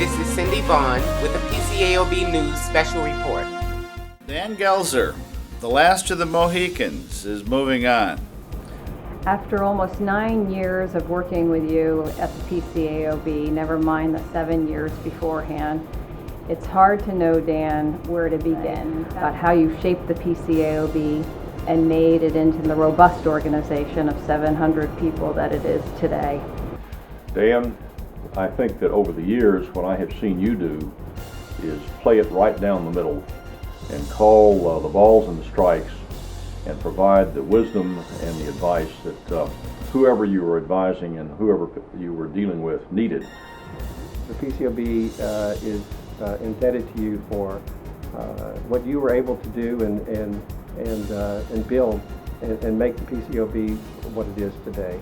This is Cindy Vaughn with the PCAOB News Special Report. Dan Goelzer, the last of the Mohicans, is moving on. After almost 9 years of working with you at the PCAOB, never mind the 7 years beforehand, it's hard to know, Dan, where to begin about how you shaped the PCAOB and made it into the robust organization of 700 people that it is today. Dan, I think that over the years, what I have seen you do is play it right down the middle and call the balls and the strikes and provide the wisdom and the advice that whoever you were advising and whoever you were dealing with needed. The PCAOB is indebted to you for what you were able to do and build and make the PCAOB what it is today.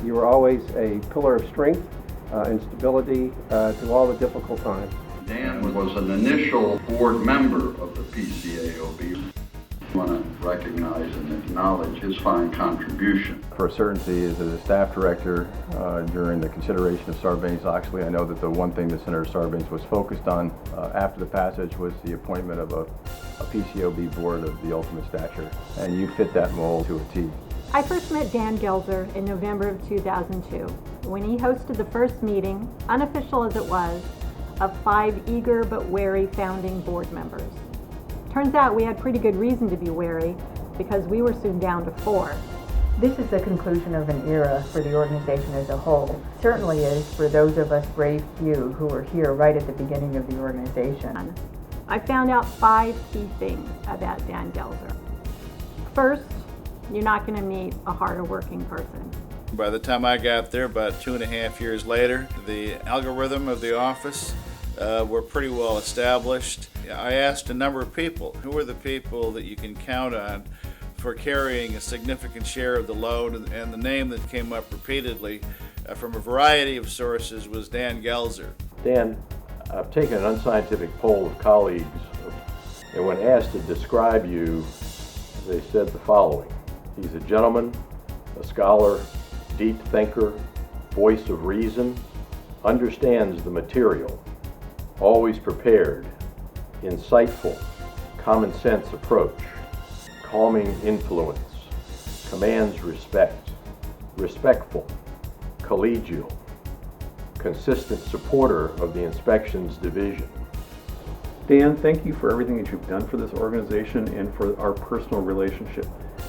You were always a pillar of strength and stability through all the difficult times. Dan was an initial board member of the PCAOB. I want to recognize and acknowledge his fine contribution. For certainty, as a staff director during the consideration of Sarbanes-Oxley, I know that the one thing that Senator Sarbanes was focused on after the passage was the appointment of a PCAOB board of the ultimate stature, and you fit that mold to a T. I first met Dan Goelzer in November of 2002 when he hosted the first meeting, unofficial as it was, of 5 eager but wary founding board members. Turns out we had pretty good reason to be wary because we were soon down to 4. This is the conclusion of an era for the organization as a whole. It certainly is for those of us brave few who were here right at the beginning of the organization. I found out 5 key things about Dan Goelzer. First, you're not going to meet a harder working person. By the time I got there, about 2.5 years later, the algorithm of the office were pretty well established. I asked a number of people, who are the people that you can count on for carrying a significant share of the load, and the name that came up repeatedly from a variety of sources was Dan Goelzer. Dan, I've taken an unscientific poll of colleagues, and when asked to describe you, they said the following: he's a gentleman, a scholar, deep thinker, voice of reason, understands the material, always prepared, insightful, common sense approach, calming influence, commands respect, respectful, collegial, consistent supporter of the inspections division. Dan, thank you for everything that you've done for this organization and for our personal relationship.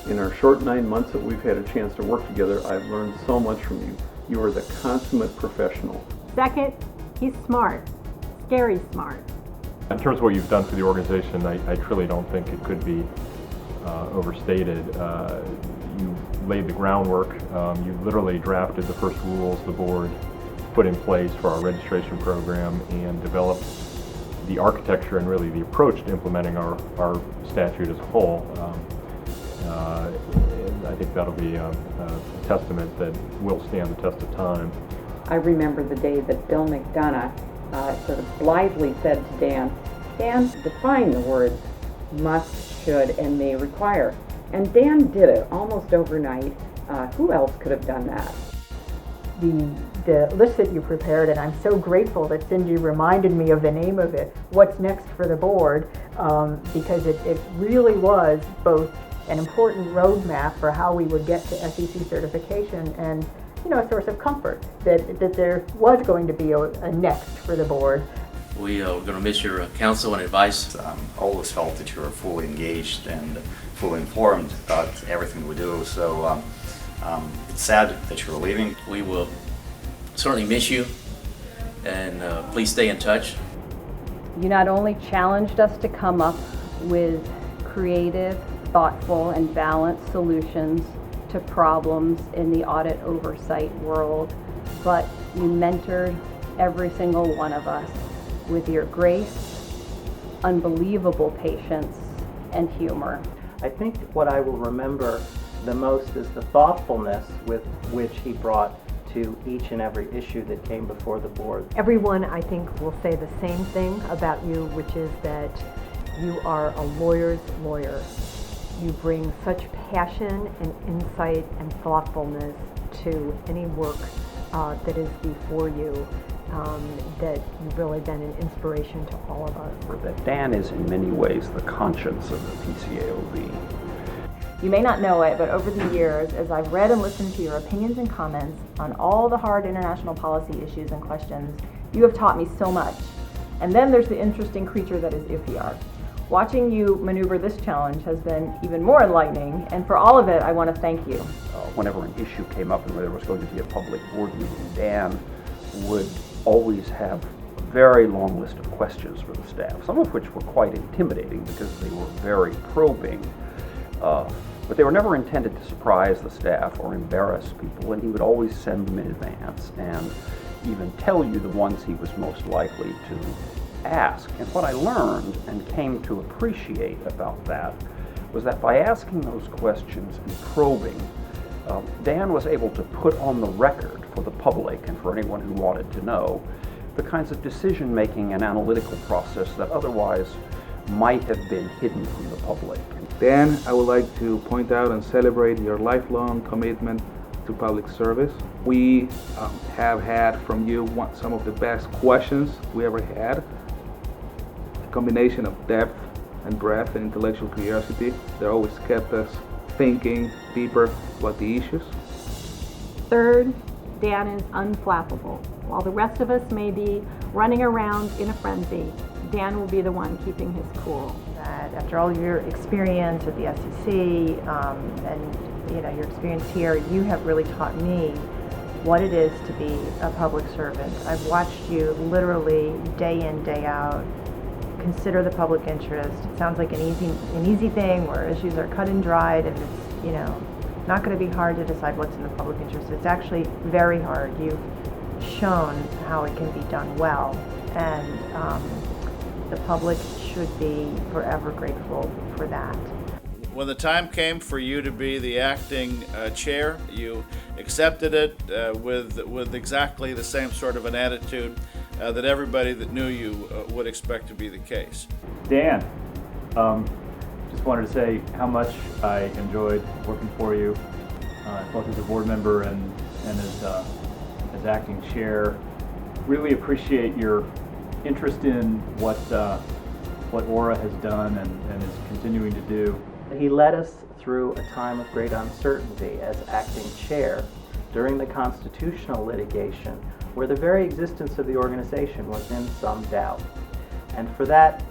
In our short 9 months that we've had a chance to work together, I've learned so much from you. You are the consummate professional. Second, he's smart, scary smart. In terms of what you've done for the organization, I truly don't think it could be overstated. You laid the groundwork. You literally drafted the first rules the board put in place for our registration program and developed the architecture and really the approach to implementing our statute as a whole. And I think that'll be a testament that will stand the test of time. I remember the day that Bill McDonough sort of blithely said to Dan, define the words must, should, and may require. And Dan did it almost overnight. Who else could have done that? The list that you prepared, and I'm so grateful that Cindy reminded me of the name of it, What's Next for the Board, because it really was both an important roadmap for how we would get to SEC certification and a source of comfort that there was going to be a next for the board. We are going to miss your counsel and advice. Always felt that you were fully engaged and fully informed about everything we do, so it's sad that you're leaving. We will certainly miss you, and please stay in touch. You not only challenged us to come up with creative, thoughtful, and balanced solutions to problems in the audit oversight world, but you mentored every single one of us with your grace, unbelievable patience, and humor. I think what I will remember the most is the thoughtfulness with which he brought to each and every issue that came before the board. Everyone, I think, will say the same thing about you, which is that you are a lawyer's lawyer. You bring such passion and insight and thoughtfulness to any work that is before you. that you've really been an inspiration to all of us. That Dan is in many ways the conscience of the PCAOB. You may not know it, but over the years, as I've read and listened to your opinions and comments on all the hard international policy issues and questions, you have taught me so much. And then there's the interesting creature that is IFPR. Watching you maneuver this challenge has been even more enlightening, and for all of it, I want to thank you. Whenever an issue came up and whether there was going to be a public board meeting, Dan would always have a very long list of questions for the staff, some of which were quite intimidating because they were very probing. But they were never intended to surprise the staff or embarrass people, and he would always send them in advance and even tell you the ones he was most likely to ask. And what I learned and came to appreciate about that was that by asking those questions and probing, Dan was able to put on the record for the public and for anyone who wanted to know the kinds of decision-making and analytical process that otherwise might have been hidden from the public. Dan, I would like to point out and celebrate your lifelong commitment to public service. We have had from you some of the best questions we ever had. A combination of depth and breadth and intellectual curiosity that always kept us thinking deeper about the issues. Third, Dan is unflappable. While the rest of us may be running around in a frenzy, Dan will be the one keeping his cool. That after all your experience at the SEC and your experience here, you have really taught me what it is to be a public servant. I've watched you literally day in, day out consider the public interest. It sounds like an easy thing where issues are cut and dried, and it's not going to be hard to decide what's in the public interest. It's actually very hard. You've shown how it can be done well, and the public should be forever grateful for that. When the time came for you to be the acting chair, you accepted it with exactly the same sort of an attitude that everybody that knew you would expect to be the case. Dan, just wanted to say how much I enjoyed working for you, both as a board member and as acting chair. Really appreciate your interest in what Aura has done and is continuing to do. He led us through a time of great uncertainty as acting chair during the constitutional litigation, where the very existence of the organization was in some doubt. And for that,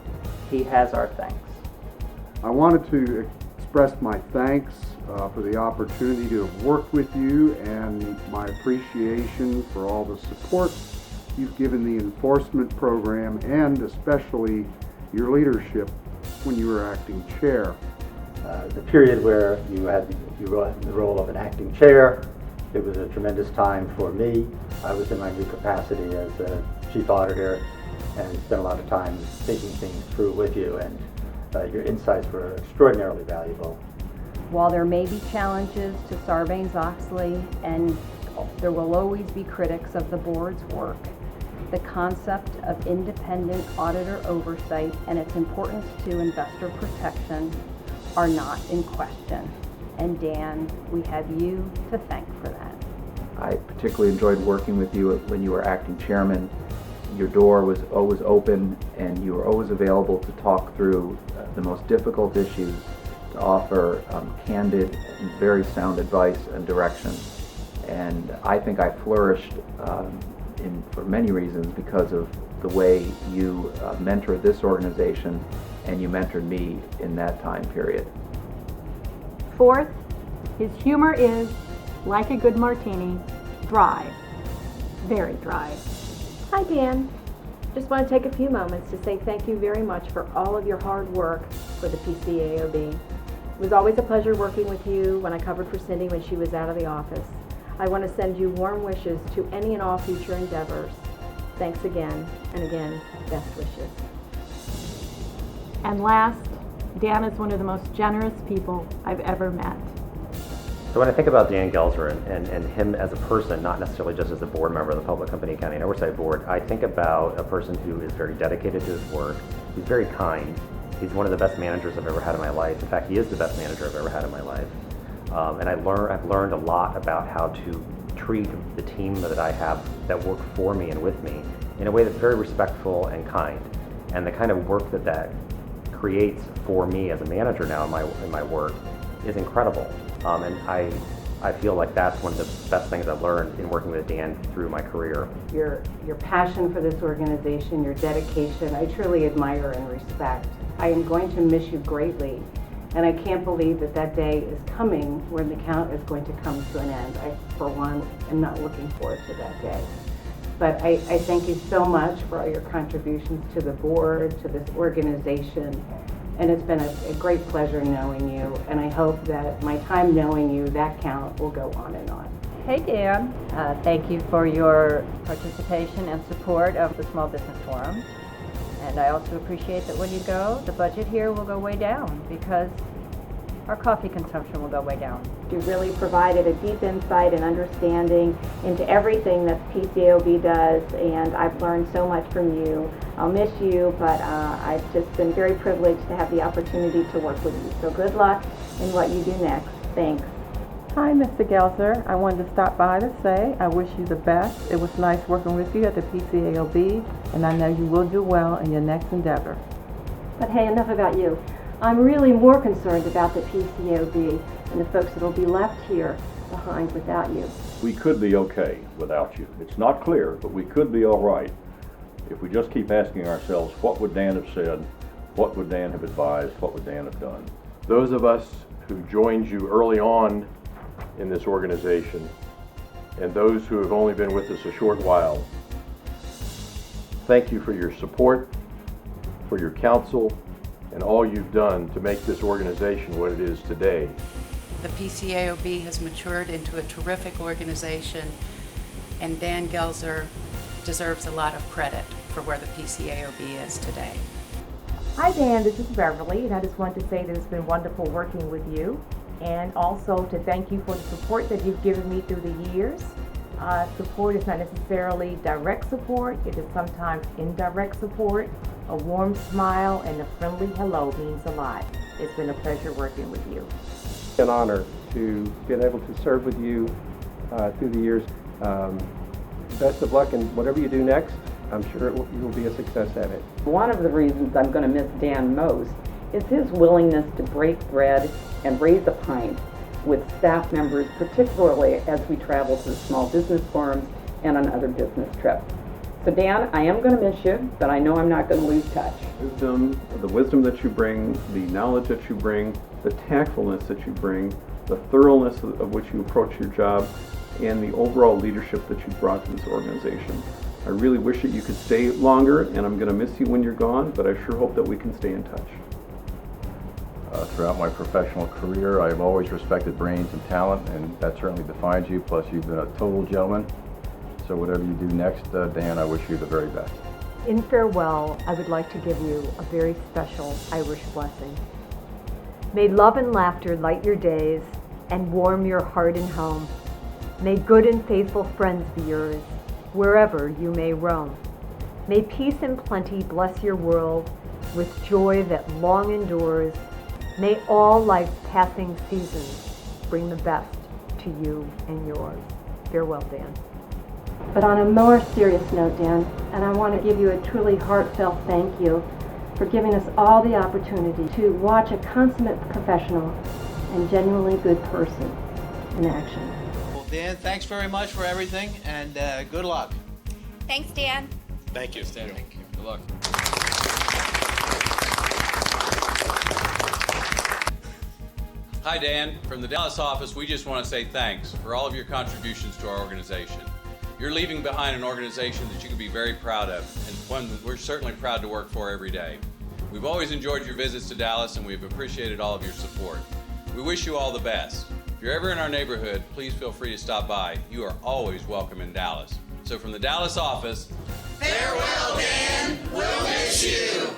he has our thanks. I wanted to express my thanks for the opportunity to have worked with you and my appreciation for all the support you've given the enforcement program and especially your leadership when you were acting chair. The period where you were in the role of an acting chair, it was a tremendous time for me. I was in my new capacity as a chief auditor and spent a lot of time thinking things through with you, and your insights were extraordinarily valuable. While there may be challenges to Sarbanes-Oxley, and there will always be critics of the board's work, the concept of independent auditor oversight and its importance to investor protection are not in question. And Dan, we have you to thank for that. I particularly enjoyed working with you when you were acting chairman. Your door was always open and you were always available to talk through the most difficult issues, to offer candid and very sound advice and direction. And I think I flourished for many reasons because of the way you mentored this organization and you mentored me in that time period. Fourth, his humor is, like a good martini, dry. Very dry. Hi, Dan. Just want to take a few moments to say thank you very much for all of your hard work for the PCAOB. It was always a pleasure working with you when I covered for Cindy when she was out of the office. I want to send you warm wishes to any and all future endeavors. Thanks again, and again, best wishes. And last, Dan is one of the most generous people I've ever met. So when I think about Dan Goelzer and him as a person, not necessarily just as a board member of the Public Company Accounting and Oversight Board, I think about a person who is very dedicated to his work. He's very kind. He's one of the best managers I've ever had in my life. In fact, he is the best manager I've ever had in my life. And I've learned a lot about how to treat the team that I have that work for me and with me in a way that's very respectful and kind. And the kind of work that creates for me as a manager now in my work is incredible. And I feel like that's one of the best things I've learned in working with Dan through my career. Your passion for this organization, your dedication, I truly admire and respect. I am going to miss you greatly, and I can't believe that day is coming when the count is going to come to an end. I, for one, am not looking forward to that day. But I thank you so much for all your contributions to the board, to this organization, and it's been a great pleasure knowing you, and I hope that my time knowing you, that count will go on and on. Hey Dan, thank you for your participation and support of the Small Business Forum. And I also appreciate that when you go, the budget here will go way down because our coffee consumption will go way down. You really provided a deep insight and understanding into everything that PCAOB does, and I've learned so much from you. I'll miss you, but I've just been very privileged to have the opportunity to work with you. So good luck in what you do next. Thanks. Hi, Mr. Goelzer. I wanted to stop by to say I wish you the best. It was nice working with you at the PCAOB, and I know you will do well in your next endeavor. But hey, enough about you. I'm really more concerned about the PCAOB and the folks that will be left here behind without you. We could be okay without you. It's not clear, but we could be all right if we just keep asking ourselves, what would Dan have said? What would Dan have advised? What would Dan have done? Those of us who joined you early on in this organization, and those who have only been with us a short while, thank you for your support, for your counsel, and all you've done to make this organization what it is today. The PCAOB has matured into a terrific organization, and Dan Goelzer deserves a lot of credit for where the PCAOB is today. Hi Dan, this is Beverly, and I just wanted to say that it's been wonderful working with you, and also to thank you for the support that you've given me through the years. Support is not necessarily direct support, it is sometimes indirect support. A warm smile and a friendly hello means a lot. It's been a pleasure working with you. An honor to been able to serve with you through the years. Best of luck in whatever you do next. I'm sure you'll be a success at it. One of the reasons I'm going to miss Dan most is his willingness to break bread and raise a pint with staff members, particularly as we travel to small business forums and on other business trips. So Dan, I am going to miss you, but I know I'm not going to lose touch. The wisdom that you bring, the knowledge that you bring, the tactfulness that you bring, the thoroughness of which you approach your job, and the overall leadership that you brought to this organization. I really wish that you could stay longer, and I'm going to miss you when you're gone, but I sure hope that we can stay in touch. Throughout my professional career, I've always respected brains and talent, and that certainly defines you, plus you've been a total gentleman. So whatever you do next, Dan, I wish you the very best. In farewell, I would like to give you a very special Irish blessing. May love and laughter light your days and warm your heart and home. May good and faithful friends be yours, wherever you may roam. May peace and plenty bless your world with joy that long endures. May all life's passing seasons bring the best to you and yours. Farewell, Dan. But on a more serious note, Dan, and I want to give you a truly heartfelt thank you for giving us all the opportunity to watch a consummate professional and genuinely good person in action. Well, Dan, thanks very much for everything, and good luck. Thanks, Dan. Thank you. Thank you. Good luck. Hi, Dan. From the Dallas office, we just want to say thanks for all of your contributions to our organization. You're leaving behind an organization that you can be very proud of, and one that we're certainly proud to work for every day. We've always enjoyed your visits to Dallas, and we've appreciated all of your support. We wish you all the best. If you're ever in our neighborhood, please feel free to stop by. You are always welcome in Dallas. So from the Dallas office, farewell, Dan. We'll miss you.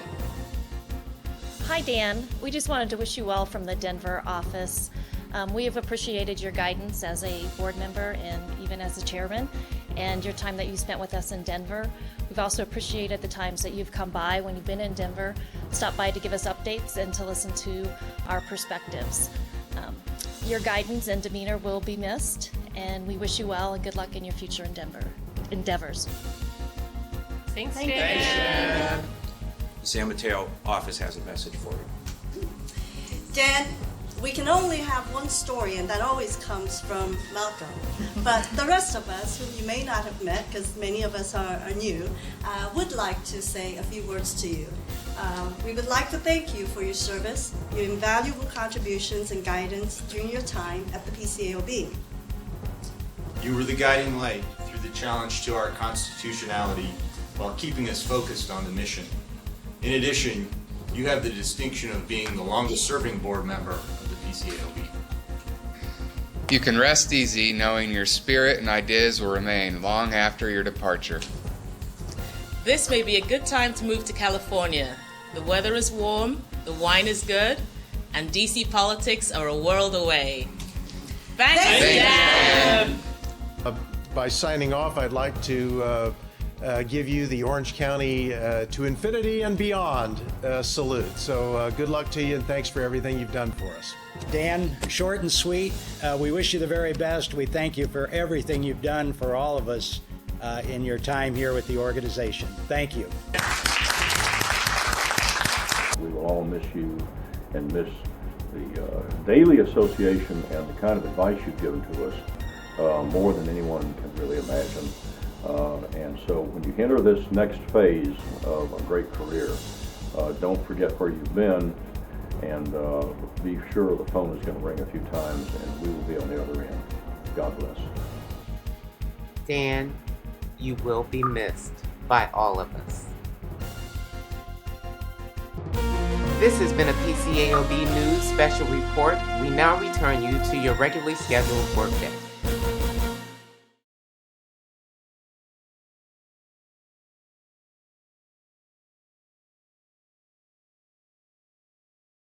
Hi, Dan. We just wanted to wish you well from the Denver office. We have appreciated your guidance as a board member and even as a chairman, and your time that you spent with us in Denver. We've also appreciated the times that you've come by when you've been in Denver, stopped by to give us updates and to listen to our perspectives. Your guidance and demeanor will be missed, and we wish you well and good luck in your future endeavors. Thanks, Dan. The San Mateo office has a message for you. Dan, we can only have one story, and that always comes from Malcolm. But the rest of us, whom you may not have met, because many of us are new, would like to say a few words to you. We would like to thank you for your service, your invaluable contributions and guidance during your time at the PCAOB. You were the guiding light through the challenge to our constitutionality while keeping us focused on the mission. In addition, you have the distinction of being the longest-serving board member of the PCAOB. You can rest easy knowing your spirit and ideas will remain long after your departure. This may be a good time to move to California. The weather is warm, the wine is good, and DC politics are a world away. Thanks, Dan! By signing off, I'd like to give you the Orange County to infinity and beyond salute. So good luck to you, and thanks for everything you've done for us. Dan, short and sweet, we wish you the very best. We thank you for everything you've done for all of us in your time here with the organization. Thank you. We will all miss you and miss the daily association and the kind of advice you've given to us more than anyone can really imagine. And so when you enter this next phase of a great career, don't forget where you've been, and be sure the phone is going to ring a few times, and we will be on the other end. God bless. Dan, you will be missed by all of us. This has been a PCAOB News Special Report. We now return you to your regularly scheduled workday.